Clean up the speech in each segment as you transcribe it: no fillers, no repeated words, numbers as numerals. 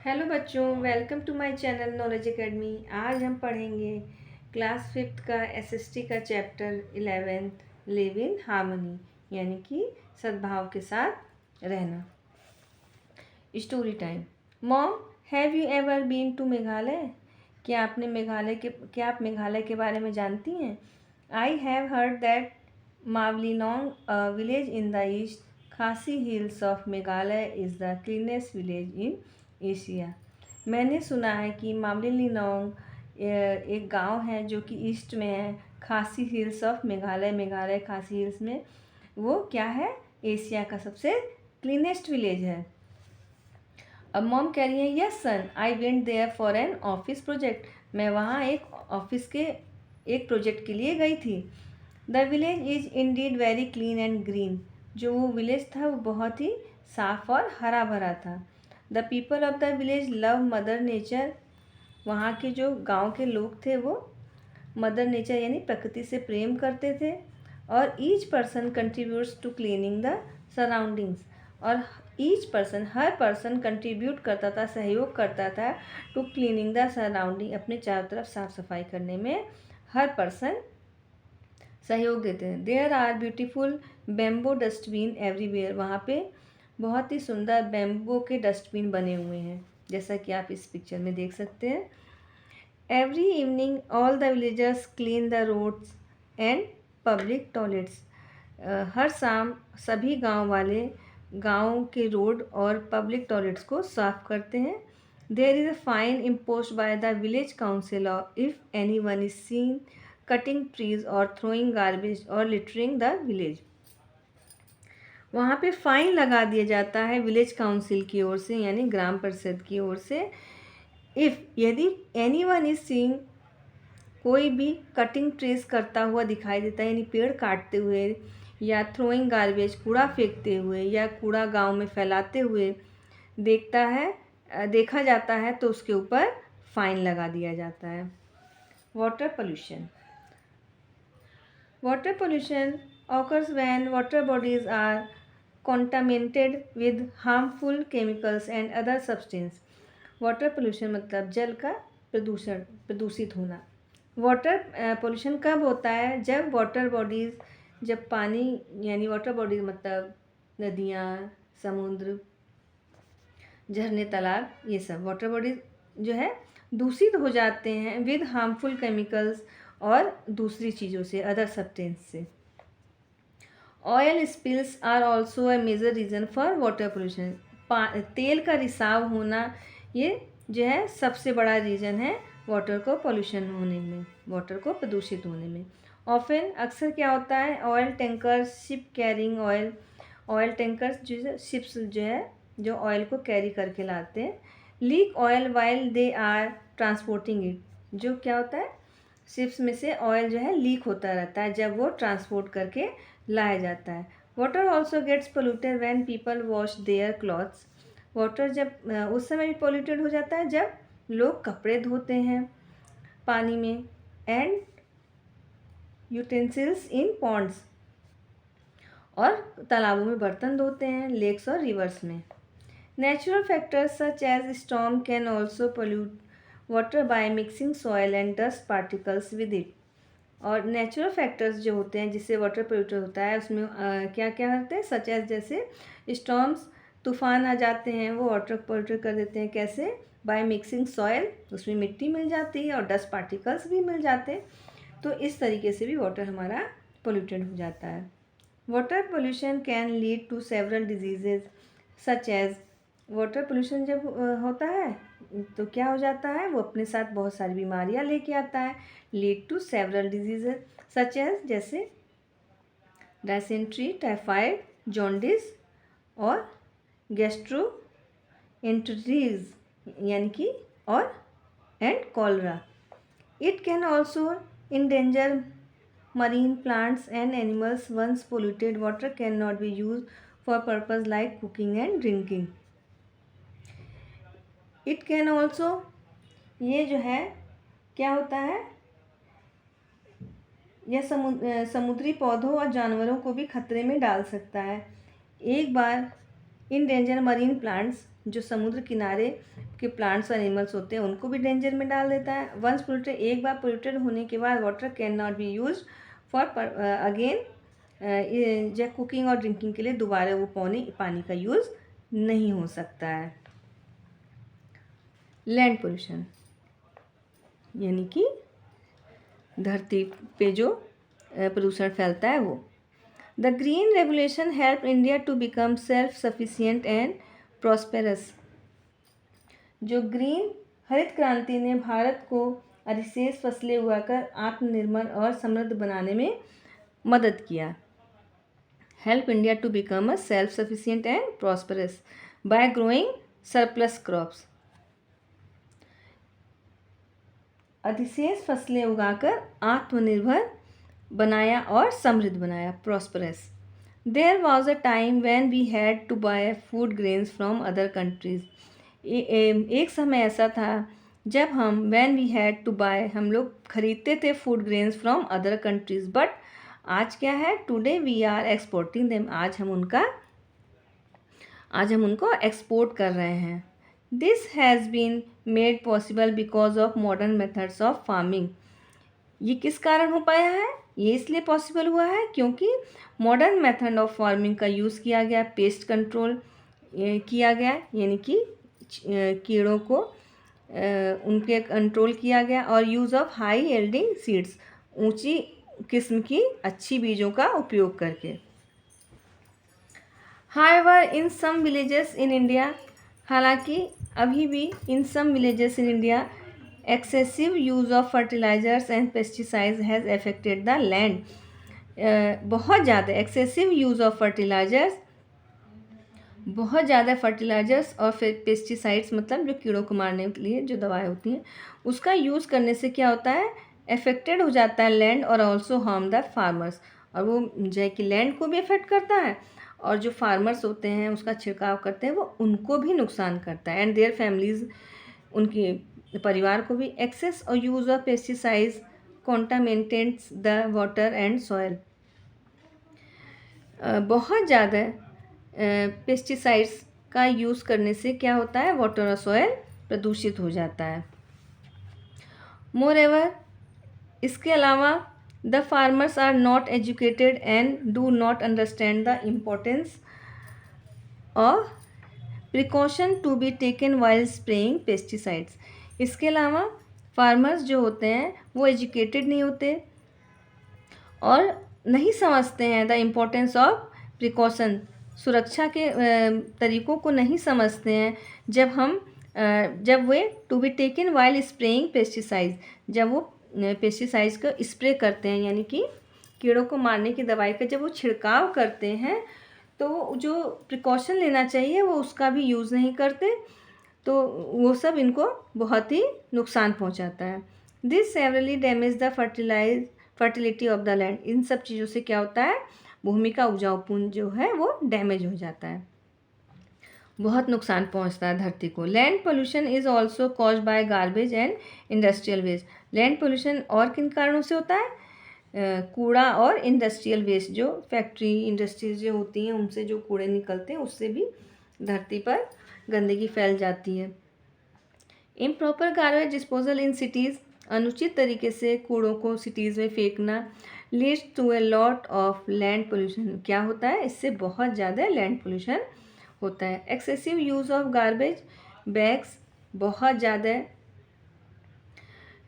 Hello बच्चों, welcome to my channel Knowledge Academy. आज हम पढ़ेंगे क्लास 5th का एसएसटी का chapter 11th live in harmony, यानी कि सद्भाव के साथ रहना। Story time. Mom, have you ever been to Meghalaya? क्या आप मेघालय के बारे में जानती हैं? I have heard that Mawlynnong, a village in the East Khasi Hills of Meghalaya, is the cleanest village in Asia. मैंने सुना है कि मावलीनोंग एक गांव है जो कि ईस्ट में है, खासी हिल्स ऑफ मेघालय खासी हिल्स में। वो क्या है? एशिया का सबसे क्लीनेस्ट विलेज है। अब मॉम कह रही है, yes son, I went there for an office project. मैं वहाँ एक ऑफिस के एक प्रोजेक्ट के लिए गई थी। The village is Indeed very clean and green. जो वो विलेज था वो बहुत ही साफ और हरा भरा था। The people of the village love mother nature. वहाँ के जो गांव के लोग थे वो मदर नेचर यानी प्रकृति से प्रेम करते थे। और each person contributes to cleaning the surroundings. और हर पर्सन कंट्रीब्यूट करता था, सहयोग करता था टू क्लीनिंग द सराउंडिंग, अपने चारों तरफ साफ सफाई करने में हर पर्सन सहयोग देते हैं। There are beautiful bamboo dustbin everywhere. वहाँ पे बहुत ही सुंदर बेम्बो के डस्टबिन बने हुए हैं, जैसा कि आप इस पिक्चर में देख सकते हैं। Every evening all the villagers clean the roads and public toilets. हर शाम सभी गांव वाले गांव के रोड और पब्लिक टॉयलेट्स को साफ करते हैं। There is a fine imposed by the village council if anyone is seen cutting trees और थ्रोइंग गार्बेज और लिटरिंग द विलेज। वहाँ पे फाइन लगा दिया जाता है विलेज काउंसिल की ओर से, यानी ग्राम परिषद की ओर से। यदि एनी वन इज सीइंग, कोई भी कटिंग ट्रीज करता हुआ दिखाई देता है, यानी पेड़ काटते हुए, या थ्रोइंग गार्बेज कूड़ा फेंकते हुए, या कूड़ा गांव में फैलाते हुए देखा जाता है, तो उसके ऊपर फाइन लगा दिया जाता है। Water pollution. Water pollution occurs when water bodies are contaminated with harmful chemicals and other substances. Water pollution मतलब जल का प्रदूषित होना। वाटर पोल्यूशन कब होता है? जब वाटर बॉडीज़, जब पानी यानी वाटर बॉडीज़ मतलब नदियाँ, समुद्र, झरने, तालाब, ये सब वाटर बॉडीज जो है दूषित हो जाते हैं विद हार्मफुल केमिकल्स और दूसरी चीज़ों से, अदर सब्सटेंस से। Oil spills are also a major reason for water pollution. तेल का रिसाव होना ये जो है सबसे बड़ा रीज़न है वाटर को पोल्यूशन होने में, वाटर को प्रदूषित होने में। ऑफन अक्सर क्या होता है, oil tankers ship carrying oil tankers जो शिप्स जो है जो ऑयल को कैरी करके लाते हैं। Leak oil while they are transporting it. जो क्या होता है, शिप्स में से ऑयल जो है लीक होता रहता है जब वो ट्रांसपोर्ट करके लाया जाता है। Water also gets polluted when people wash their clothes. Water जब उस समय भी पोल्यूटेड हो जाता है जब लोग कपड़े धोते हैं पानी में। एंड यूटेंसिल्स इन पॉन्ड्स, और तालाबों में बर्तन धोते हैं, लेक्स और रिवर्स में। Natural factors such as storm can also pollute water by mixing soil and dust particles with it. और नेचुरल फैक्टर्स जो होते हैं जिससे वाटर पोल्यूटेड होता है उसमें क्या क्या होते हैं, सच एज जैसे स्टॉर्म्स, तूफान आ जाते हैं, वो वाटर पोल्यूटेड कर देते हैं। कैसे? बाय मिक्सिंग सॉयल, उसमें मिट्टी मिल जाती है और डस्ट पार्टिकल्स भी मिल जाते हैं, तो इस तरीके से भी वाटर हमारा पोल्यूटेड हो जाता है। Water pollution can lead to several diseases such as. Water pollution जब होता है तो क्या हो जाता है, वो अपने साथ बहुत सारी बीमारियां लेके आता है। Lead to several diseases such as जैसे डायसेंट्री, टाइफाइड, जॉन्डिस और गैस्ट्रोएंटेरिटिस यानी कि और and cholera. It can also endanger marine plants and animals. Once polluted water cannot be used for purpose like cooking and drinking. It can also, ये जो है क्या होता है, यह समुद्री पौधों और जानवरों को भी खतरे में डाल सकता है। एक बार इंडेंजर मरीन प्लांट्स जो समुद्र किनारे के प्लांट्स और एनिमल्स होते हैं उनको भी डेंजर में डाल देता है। वंस पोल्यूटेड, एक बार पोल्यूटेड होने के बाद water can not be use for again, या कुकिंग और ड्रिंकिंग के लिए दोबारा वो पानी का यूज़ नहीं हो सकता है। लैंड पोल्यूशन यानी कि धरती पे जो प्रदूषण फैलता है वो। The green revolution help India to become self sufficient and prosperous. जो ग्रीन हरित क्रांति ने भारत को अधिशेष फसलें उगाकर आत्मनिर्भर और समृद्ध बनाने में मदद किया। Help India to become a self sufficient and prosperous by growing surplus crops. अधिशेष फसलें उगाकर आत्मनिर्भर बनाया और समृद्ध बनाया, prosperous. There was a time when we had to buy food grains from other countries. एक समय ऐसा था जब when we had to buy, हम लोग खरीदते थे food grains from other countries, but आज क्या है, today we are exporting them, आज हम उनको एक्सपोर्ट कर रहे हैं। This has been made possible because of modern methods of farming. ये किस कारण हो पाया है, ये इसलिए पॉसिबल हुआ है क्योंकि मॉडर्न मेथड ऑफ फार्मिंग का यूज़ किया गया, पेस्ट कंट्रोल किया गया, यानी कि कीड़ों को उनके कंट्रोल किया गया, और use of high yielding seeds, ऊंची किस्म की अच्छी बीजों का उपयोग करके। However in some villages in India, हालांकि अभी भी in some villages in India excessive use of fertilisers and pesticides has affected the land. बहुत ज़्यादा एक्सेसिव यूज़ ऑफ फर्टिलाइजर्स, बहुत ज़्यादा फर्टिलाइजर्स और पेस्टिसाइड्स मतलब जो कीड़ों को मारने के लिए जो दवाएं होती हैं, उसका यूज़ करने से क्या होता है, अफेक्टेड हो जाता है लैंड और ऑल्सो हार्म द फार्मर्स। और वो जो है कि लैंड को भी अफेक्ट करता है, और जो फार्मर्स होते हैं उसका छिड़काव करते हैं वो उनको भी नुकसान करता है, एंड देयर फैमिलीज, उनके परिवार को भी। एक्सेस और use of pesticides contaminates the water and soil. बहुत ज़्यादा पेस्टिसाइड्स का यूज़ करने से क्या होता है, वाटर और सॉयल प्रदूषित हो जाता है। मोरेवर, इसके अलावा the farmers are not educated and do not understand the importance of precaution to be taken while spraying pesticides. इसके अलावा फार्मर्स जो होते हैं वो एजुकेटेड नहीं होते और नहीं समझते हैं द इम्पोर्टेंस ऑफ प्रिकॉशन, सुरक्षा के तरीक़ों को नहीं समझते हैं जब वे to be taken while spraying pesticides, जब वो पेस्टिसाइड्स को स्प्रे करते हैं, यानी कि कीड़ों को मारने की दवाई का जब वो छिड़काव करते हैं तो जो प्रिकॉशन लेना चाहिए वो उसका भी यूज़ नहीं करते, तो वो सब इनको बहुत ही नुकसान पहुंचाता है। This severely damage the fertility of the land. इन सब चीज़ों से क्या होता है, भूमि का उपजाऊपन जो है वो डैमेज हो जाता है, बहुत नुकसान पहुंचता है धरती को। Land pollution is also caused by garbage and industrial waste. Land pollution और किन कारणों से होता है, कूड़ा और इंडस्ट्रियल वेस्ट, जो फैक्ट्री इंडस्ट्रीज जो होती हैं उनसे जो कूड़े निकलते हैं उससे भी धरती पर गंदगी फैल जाती है। Improper garbage disposal in cities, अनुचित तरीके से कूड़ों को सिटीज़ में फेंकना, leads to a lot of land pollution. क्या होता है, इससे बहुत ज़्यादा लैंड पोल्यूशन होता है। Excessive use of garbage bags, बहुत ज़्यादा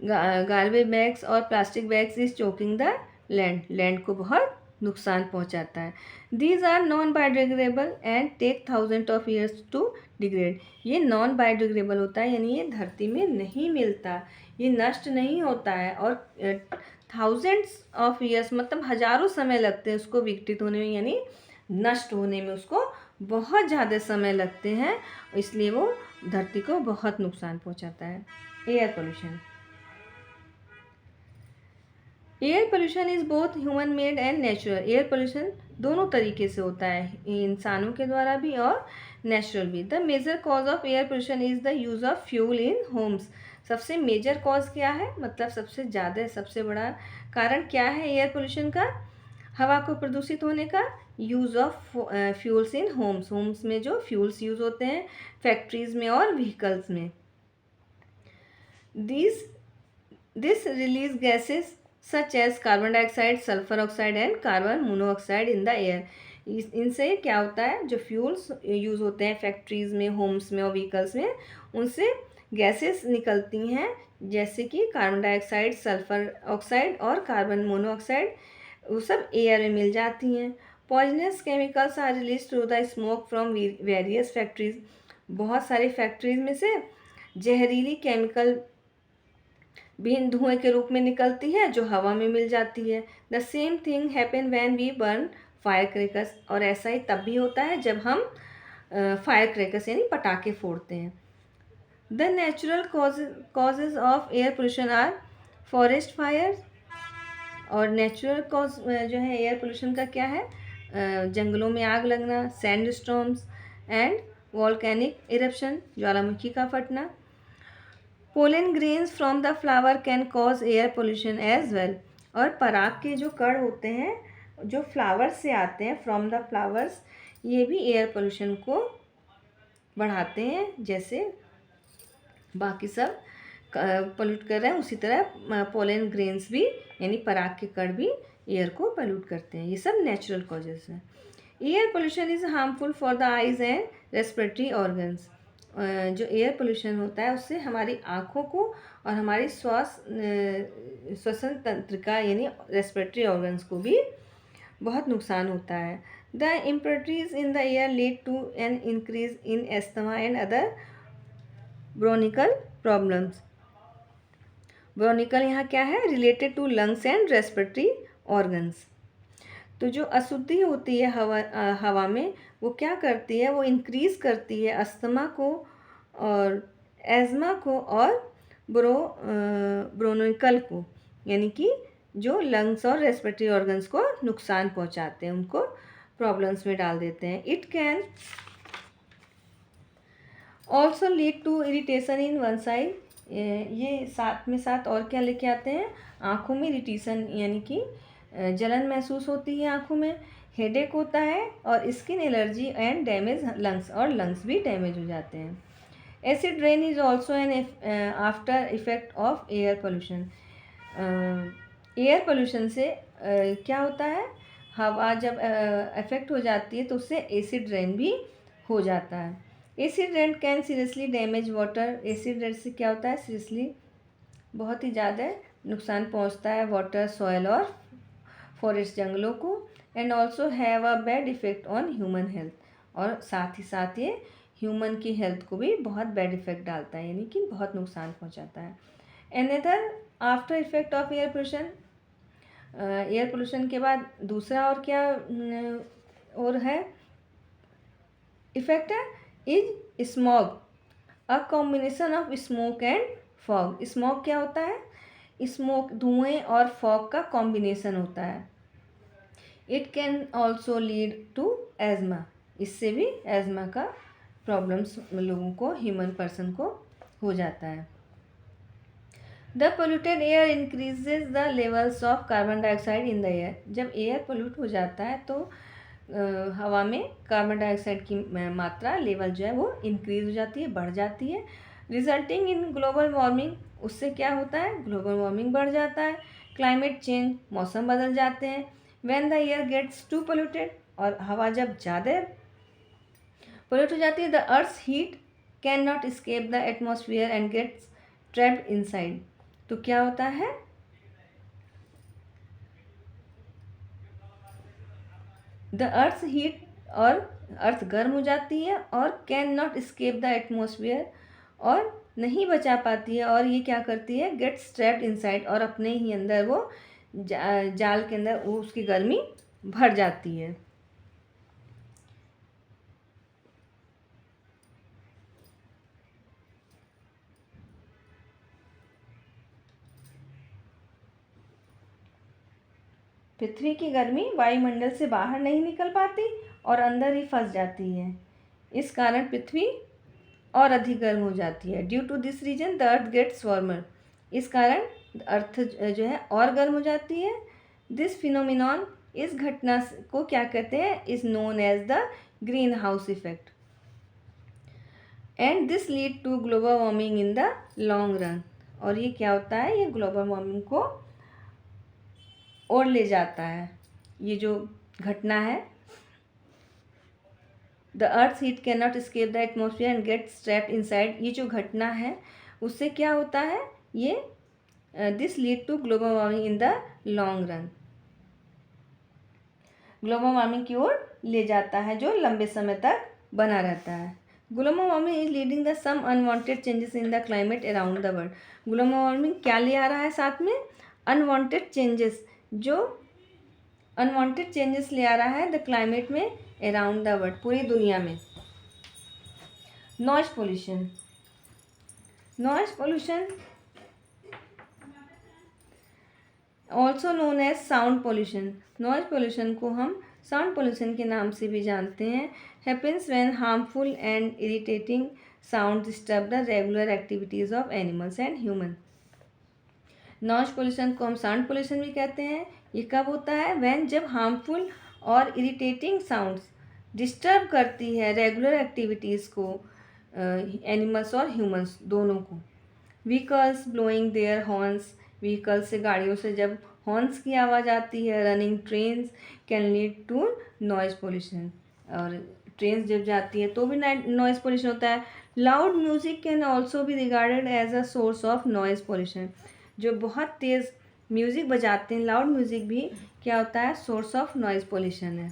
गार्बेज बैग्स और plastic bags is choking the land को बहुत नुकसान पहुंचाता है। These are non biodegradable and take thousand of years to degrade. ये नॉन बायोडिग्रेडेबल होता है, यानी ये धरती में नहीं मिलता, ये नष्ट नहीं होता है, और थाउजेंड्स ऑफ ईयर्स मतलब हज़ारों समय लगते हैं उसको विघटित होने में, यानी नष्ट होने में उसको बहुत ज़्यादा समय लगते हैं, इसलिए वो धरती को बहुत नुकसान पहुंचाता है। Air pollution, air pollution is both human made and natural. Air pollution दोनों तरीके से होता है, इंसानों के द्वारा भी और नेचुरल भी। The major cause of air pollution is the use of fuel in homes. सबसे मेजर कॉज क्या है, मतलब सबसे ज़्यादा सबसे बड़ा कारण क्या है एयर पोल्यूशन का, हवा को प्रदूषित होने का, use of fuels in Holmes में जो फ्यूल्स यूज़ होते हैं, फैक्ट्रीज़ में और व्हीकल्स में। This release gases such as carbon dioxide, sulphur oxide and carbon monoxide in the air. इनसे क्या होता है, जो फ्यूल्स यूज़ होते हैं फैक्ट्रीज़ में, होम्स में और व्हीकल्स में, उनसे गैसेस निकलती हैं, जैसे कि कार्बन डाइऑक्साइड, सल्फर ऑक्साइड और कार्बन मोनोऑक्साइड, वो सब एयर में मिल जाती हैं। Poisonous chemicals are release through the smoke from various factories. बहुत सारी फैक्ट्रीज में से जहरीली केमिकल भी धुएं के रूप में निकलती है, जो हवा में मिल जाती है। The same thing happen when we burn fire crackers. और ऐसा ही तब भी होता है जब हम फायर क्रैकर्स यानी पटाखे फोड़ते हैं। The natural causes of air pollution are forest fire. और नेचुरल कॉज जो है एयर पोल्यूशन का क्या है, जंगलों में आग लगना, sand storms and volcanic eruption, ज्वालामुखी का फटना। Pollen grains from the flower can cause air pollution as well. और पराग के जो कण होते हैं जो फ्लावर से आते हैं, फ्रॉम द फ्लावर्स, ये भी एयर पोल्यूशन को बढ़ाते हैं। जैसे बाकी सब पोल्यूट कर रहे हैं, उसी तरह पोलन ग्रेन्स भी यानी पराग के कण भी एयर को पोल्यूट करते हैं। ये सब नेचुरल कॉजेज हैं। Air pollution is harmful for the eyes and respiratory organs. जो एयर पोल्यूशन होता है उससे हमारी आँखों को और हमारी श्वसन तंत्रिका यानी रेस्पिरेटरी ऑर्गन्स को भी बहुत नुकसान होता है। The impurities in the air lead to an increase in asthma and other bronchial problems. Bronchial यहाँ क्या है, related to lungs and respiratory organs. तो जो अशुद्धि होती है हवा में, वो क्या करती है, वो इंक्रीज़ करती है अस्थमा को और एज़मा को और ब्रोनिकल को, यानी कि जो लंग्स और रेस्पिरेटरी ऑर्गन्स को नुकसान पहुंचाते हैं, उनको प्रॉब्लम्स में डाल देते हैं। It can also lead to irritation in one side. ये साथ में साथ और क्या लेके आते हैं, आँखों में इरिटेशन यानी कि जलन महसूस होती है आँखों में, हेडेक होता है और skin allergy and damage lungs, और लंग्स भी डैमेज हो जाते हैं। Acid rain is also an after effect of air pollution. Air pollution से क्या होता है, हवा जब अफेक्ट हो जाती है तो उससे एसिड रेन भी हो जाता है। Acid rain can seriously damage water. Acid rain से क्या होता है, सीरियसली बहुत ही ज़्यादा नुकसान पहुंचता है वाटर, सॉयल और फॉरेस्ट जंगलों को। And also have a bad effect on human health. और साथ ही साथ ये ह्यूमन की हेल्थ को भी बहुत बैड इफेक्ट डालता है, यानी कि बहुत नुकसान पहुंचाता है। Another after effect of air pollution. Air pollution के बाद दूसरा और क्या और है इफेक्ट है, is smog, a combination of smoke and fog. Smoke क्या होता है, स्मोक धुएं और फॉग का कॉम्बिनेशन होता है। It can also lead to asthma. इससे भी एज़मा का प्रॉब्लम्स लोगों को, ह्यूमन पर्सन को हो जाता है। The polluted air increases the levels of carbon dioxide in the air. जब एयर पोल्यूट हो जाता है तो हवा में कार्बन डाइऑक्साइड की मात्रा, लेवल जो है वो इंक्रीज हो जाती है, बढ़ जाती है, रिजल्टिंग इन ग्लोबल वार्मिंग। उससे क्या होता है, ग्लोबल वार्मिंग बढ़ जाता है, क्लाइमेट चेंज, मौसम बदल जाते हैं। When the air gets too polluted, और हवा जब ज़्यादा पोल्यूट हो जाती है, the earth's heat can not escape the atmosphere and gets trapped inside. तो क्या होता है, द अर्थ हीट, और अर्थ गर्म हो जाती है और can not escape the atmosphere, और नहीं बचा पाती है, और ये क्या करती है, गेट्स ट्रैप्ड इनसाइड, और अपने ही अंदर वो जाल के अंदर वो उसकी गर्मी भर जाती है। पृथ्वी की गर्मी वायुमंडल से बाहर नहीं निकल पाती और अंदर ही फंस जाती है। इस कारण पृथ्वी और अधिक गर्म हो जाती है। Due to this reason the earth gets warmer. इस कारण अर्थ जो है और गर्म हो जाती है। दिस फिनोमिनॉन इस घटना को क्या कहते हैं, is known as the green house effect and this lead to global warming in the long run. और ये क्या होता है, ये ग्लोबल वार्मिंग को और ले जाता है। ये जो घटना है, the earth heat can not escape the atmosphere and get trapped inside, ये जो घटना है उससे क्या होता है, ये this lead to global warming in the long run, global warming की ओर ले जाता है जो लंबे समय तक बना रहता है। Global warming is leading the some unwanted changes in the climate around the world. Global warming क्या ले आ रहा है साथ में, अनवांटेड चेंजेस, जो अनवांटेड चेंजेस ले आ रहा है द क्लाइमेट में अराउंड द वर्ल्ड, पूरी दुनिया में। Noise pollution, noise pollution also known as sound pollution, noise pollution को हम साउंड पोल्यूशन के नाम से भी जानते हैं, happens when harmful and irritating sound disturb the regular activities of animals and human. Noise pollution को हम साउंड पोल्यूशन भी कहते हैं। ये कब होता है, व्हेन जब हार्मफुल और इरिटेटिंग साउंड्स डिस्टर्ब करती है रेगुलर एक्टिविटीज़ को, एनिमल्स और ह्यूमंस दोनों को। Vehicles blowing their horns, vehicle से, गाड़ियों से जब हॉर्न्स की आवाज़ आती है, running trains can lead to noise pollution, और ट्रेन्स जब जाती है तो भी नॉइज़ पोल्यूशन होता है। Loud music can also be regarded as a source of noise pollution, जो बहुत तेज़ म्यूज़िक बजाते हैं, लाउड म्यूज़िक भी क्या होता है, सोर्स ऑफ नॉइज़ पोल्यूशन है।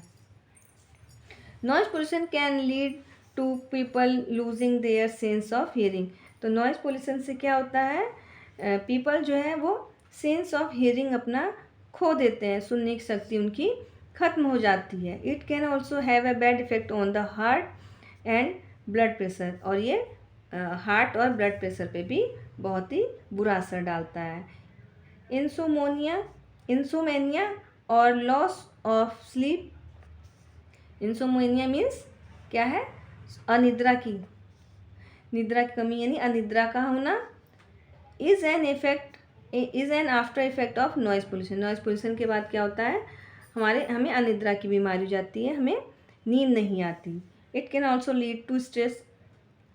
Noise pollution can lead to people losing their sense of hearing, तो नॉइज़ पोल्यूशन से क्या होता है, पीपल जो है वो सेंस ऑफ हियरिंग अपना खो देते हैं, सुनने की शक्ति उनकी खत्म हो जाती है। It can also have a bad effect on the heart and blood pressure, और ये हार्ट और ब्लड प्रेशर पे भी बहुत ही बुरा असर डालता है। इंसोमेनिया और loss of sleep, insomnia means क्या है, अनिद्रा की, निद्रा की कमी यानी अनिद्रा का होना, is an after effect of noise pollution. Noise pollution के बाद क्या होता है, हमें अनिद्रा की बीमारी हो जाती है, हमें नींद नहीं आती। It can also lead to stress,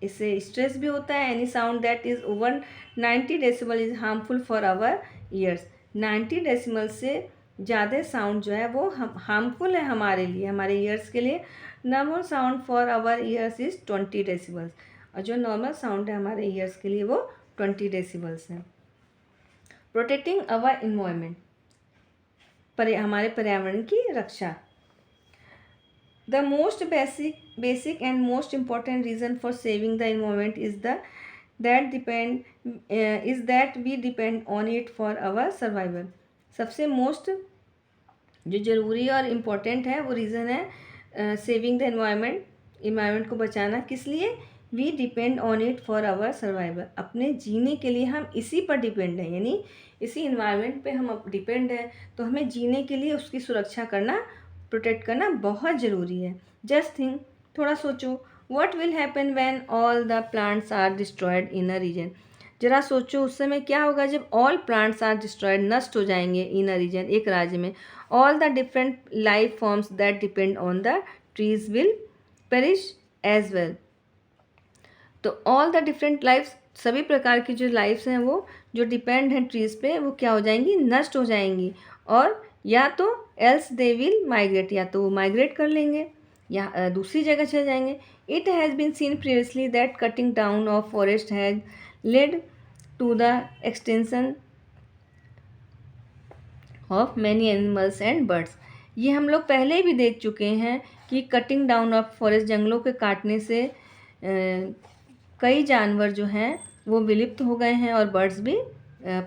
इससे स्ट्रेस भी होता है। Any sound that is over 90 decibel is harmful for our ears, 90 decibel से ज़्यादा साउंड जो है वो हार्मफुल है हमारे लिए, हमारे ईयर्स के लिए। Normal sound for our ears is 20 decibels, और जो नॉर्मल साउंड है हमारे ईयर्स के लिए वो 20 डेसिबल्स है। प्रोटेक्टिंग अवर इन्वायरमेंट, हमारे पर्यावरण की रक्षा। The most basic and most important reason for saving the environment is that we depend on it for our survival. सबसे मोस्ट जो ज़रूरी और इम्पोर्टेंट है वो रीज़न है सेविंग द इन्वायरमेंट को बचाना। किस लिए, we depend on it for our survival, अपने जीने के लिए हम इसी पर डिपेंड हैं, यानी इसी इन्वायरमेंट पे हम डिपेंड हैं, तो हमें जीने के लिए उसकी सुरक्षा करना, प्रोटेक्ट करना बहुत ज़रूरी है। जस्ट थिंक, थोड़ा सोचो, what will happen when all the plants are destroyed in a region. जरा सोचो उस समय क्या होगा जब ऑल प्लांट्स आर डिस्ट्रॉयड, नष्ट हो जाएंगे, इन अ रीजन, एक राज्य में। All the different life forms that depend on the trees will perish as well. तो ऑल द डिफरेंट लाइफ्स, सभी प्रकार की जो लाइफ्स हैं वो जो डिपेंड हैं ट्रीज़ पे, वो क्या हो जाएंगी, नष्ट हो जाएंगी। और या तो एल्स दे विल माइग्रेट, या तो वो माइग्रेट कर लेंगे या दूसरी जगह चले जाएंगे। It has been seen previously that cutting down of forest has led to the extension of many animals and birds. ये हम लोग पहले भी देख चुके हैं कि कटिंग डाउन ऑफ फॉरेस्ट, जंगलों के काटने से कई जानवर जो हैं वो विलुप्त हो गए हैं, और बर्ड्स भी,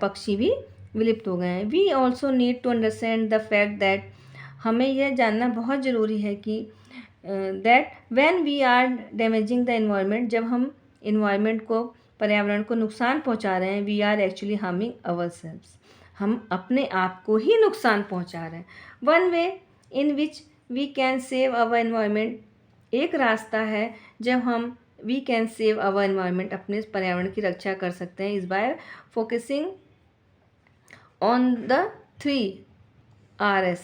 पक्षी भी विलुप्त हो गए हैं। We also need to understand the fact that, हमें यह जानना बहुत ज़रूरी है कि that when we are damaging the environment, जब हम इन्वायरमेंट को, पर्यावरण को नुकसान पहुंचा रहे हैं, we are actually harming ourselves, हम अपने आप को ही नुकसान पहुंचा रहे हैं। One way in which we can save our environment, एक रास्ता है जब हम we can save our environment, अपने पर्यावरण की रक्षा कर सकते हैं, is by focusing on the 3 Rs,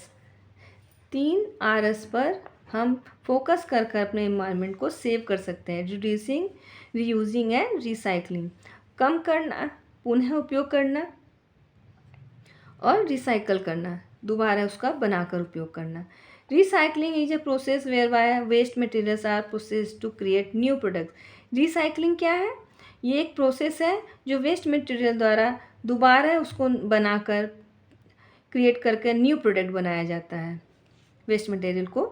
3 RS पर हम फोकस कर कर अपने एनवायरनमेंट को सेव कर सकते हैं। रिड्यूसिंग, रीयूजिंग एंड रिसाइकलिंग, कम करना, पुनः उपयोग करना और रिसाइकल करना, दोबारा उसका बनाकर उपयोग करना। Recycling is a process whereby waste materials are process to create new product. Recycling क्या है? ये एक प्रोसेस है जो वेस्ट मटेरियल द्वारा दोबारा उसको बनाकर क्रिएट करके न्यू प्रोडक्ट बनाया जाता है। वेस्ट मटेरियल को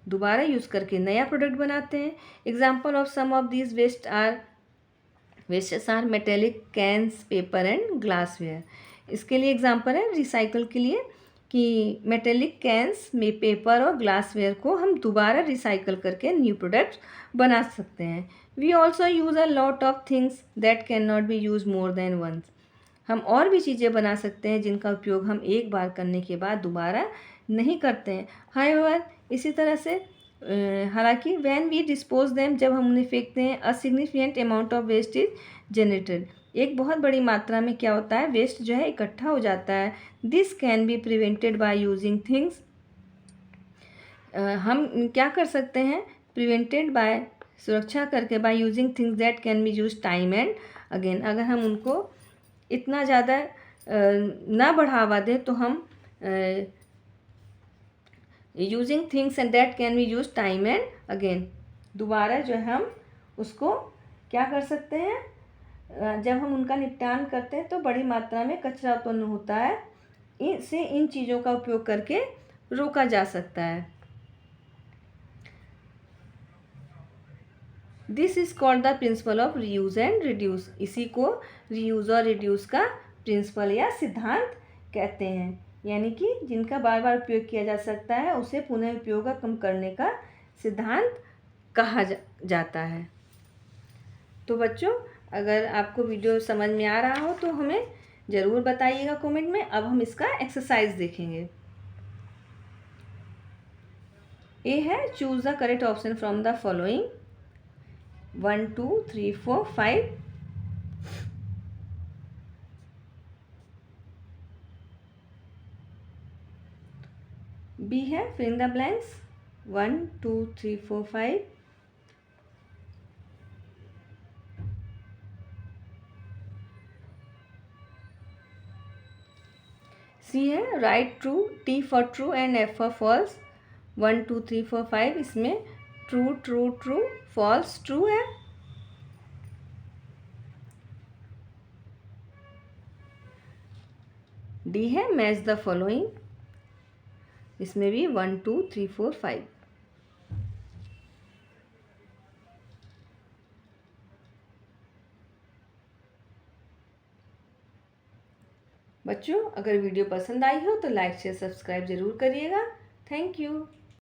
दोबारा यूज़ करके नया प्रोडक्ट बनाते हैं। Example of some of these wastes are metallic cans, paper and glassware. इसके लिए एग्जाम्पल है रिसाइकल के लिए कि मेटेलिक कैंस में पेपर और ग्लासवेयर को हम दोबारा रिसाइकल करके न्यू प्रोडक्ट्स बना सकते हैं। We also use a lot of things that can not be use more than once. हम और भी चीज़ें बना सकते हैं जिनका उपयोग हम एक बार करने के बाद दोबारा नहीं करते हैं। हाउएवर, इसी तरह से हालांकि व्हेन वी डिस्पोज देम, जब हम उन्हें फेंकते हैं, a significant amount of waste is generated. एक बहुत बड़ी मात्रा में क्या होता है, वेस्ट जो है इकट्ठा हो जाता है। This can be prevented by using things. हम क्या कर सकते हैं, प्रिवेंटेड बाय, सुरक्षा करके, by using things that can be use time and again. अगर हम उनको इतना ज़्यादा ना बढ़ावा दें तो हम using things and that can be use time and again, दोबारा जो है हम उसको क्या कर सकते हैं, जब हम उनका निपटान करते हैं तो बड़ी मात्रा में कचरा उत्पन्न होता है। इससे इन चीज़ों का उपयोग करके रोका जा सकता है। This is called the principle of reuse and reduce. इसी को रीयूज और रिड्यूस का प्रिंसिपल या सिद्धांत कहते हैं। यानी कि जिनका बार बार उपयोग किया जा सकता है उसे पुनः उपयोग कम करने का सिद्धांत कहा जाता है। तो बच्चों, अगर आपको वीडियो समझ में आ रहा हो तो हमें ज़रूर बताइएगा कमेंट में। अब हम इसका एक्सरसाइज देखेंगे। ए है, choose the correct option from the following 1 2 3 4 5। B है, fill in the blanks 1 2 3 4 5। C है, write true, T for true and F for false. 1 2 3 4 5 इसमें true true true, false true है। डी है, मैच द फॉलोइंग। इसमें भी 1 2 3 4 5। बच्चों, अगर video पसंद आई हो तो लाइक शेयर सब्सक्राइब जरूर करिएगा। Thank you.